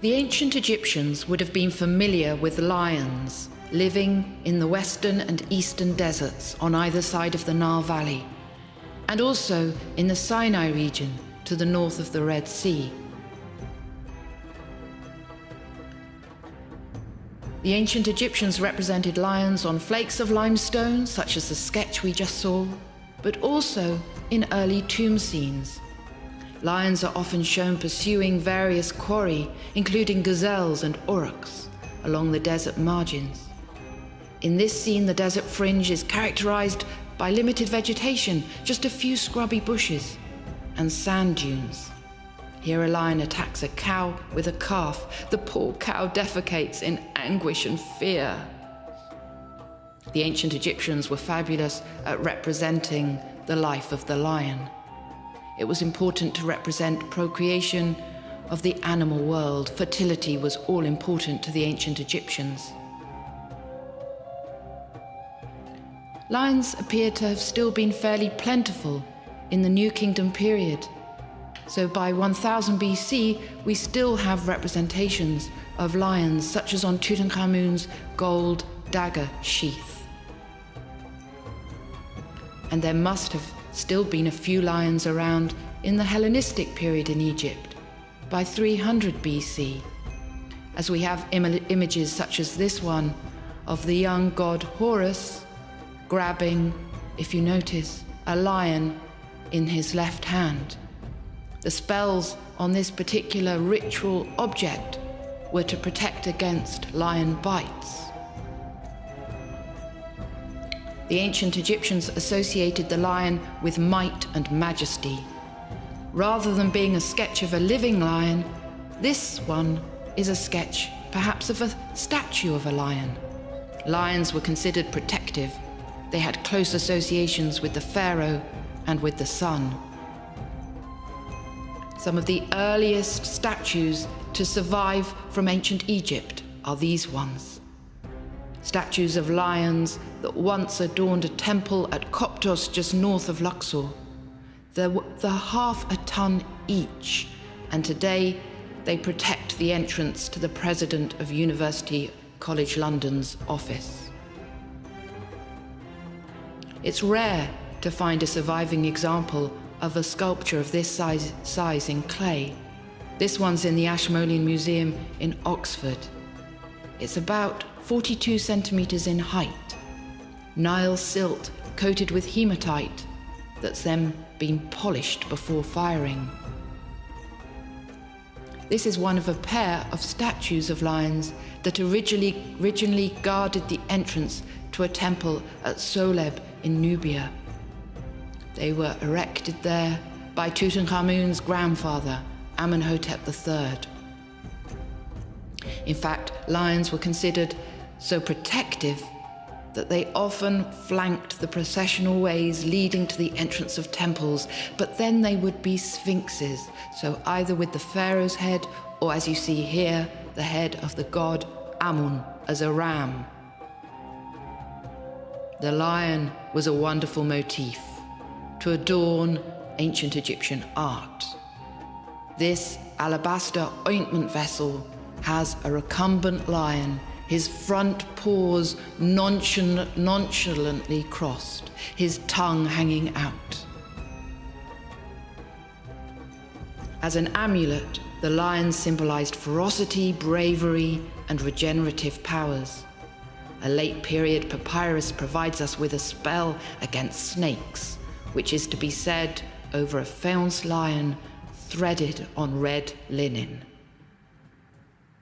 The ancient Egyptians would have been familiar with lions living in the western and eastern deserts on either side of the Nile Valley, and also in the Sinai region to the north of the Red Sea. The ancient Egyptians represented lions on flakes of limestone, such as the sketch we just saw, but also in early tomb scenes. Lions are often shown pursuing various quarry, including gazelles and aurochs, along the desert margins. In this scene, the desert fringe is characterized by limited vegetation, just a few scrubby bushes and sand dunes. Here a lion attacks a cow with a calf. The poor cow defecates in anguish and fear. The ancient Egyptians were fabulous at representing the life of the lion. It was important to represent procreation of the animal world. Fertility was all important to the ancient Egyptians. Lions appear to have still been fairly plentiful in the New Kingdom period. So by 1000 BC, we still have representations of lions, such as on Tutankhamun's gold dagger sheath. And there must have still been a few lions around in the Hellenistic period in Egypt, by 300 BC, as we have images such as this one of the young god Horus grabbing, if you notice, a lion in his left hand. The spells on this particular ritual object were to protect against lion bites. The ancient Egyptians associated the lion with might and majesty. Rather than being a sketch of a living lion, this one is a sketch, perhaps of a statue of a lion. Lions were considered protective. They had close associations with the pharaoh and with the sun. Some of the earliest statues to survive from ancient Egypt are these ones. Statues of lions that once adorned a temple at Coptos just north of Luxor. They're half a ton each, and today they protect the entrance to the President of University College London's office. It's rare to find a surviving example of a sculpture of this size in clay. This one's in the Ashmolean Museum in Oxford. It's about 42 centimeters in height. Nile silt coated with hematite that's then been polished before firing. This is one of a pair of statues of lions that originally guarded the entrance to a temple at Soleb in Nubia. They were erected there by Tutankhamun's grandfather, Amenhotep III. In fact, lions were considered so protective that they often flanked the processional ways leading to the entrance of temples, but then they would be sphinxes, so either with the pharaoh's head or, as you see here, the head of the god Amun as a ram. The lion was a wonderful motif to adorn ancient Egyptian art. This alabaster ointment vessel has a recumbent lion, his front paws nonchalantly crossed, his tongue hanging out. As an amulet, the lion symbolized ferocity, bravery, and regenerative powers. A late period papyrus provides us with a spell against snakes, which is to be said over a faience lion threaded on red linen.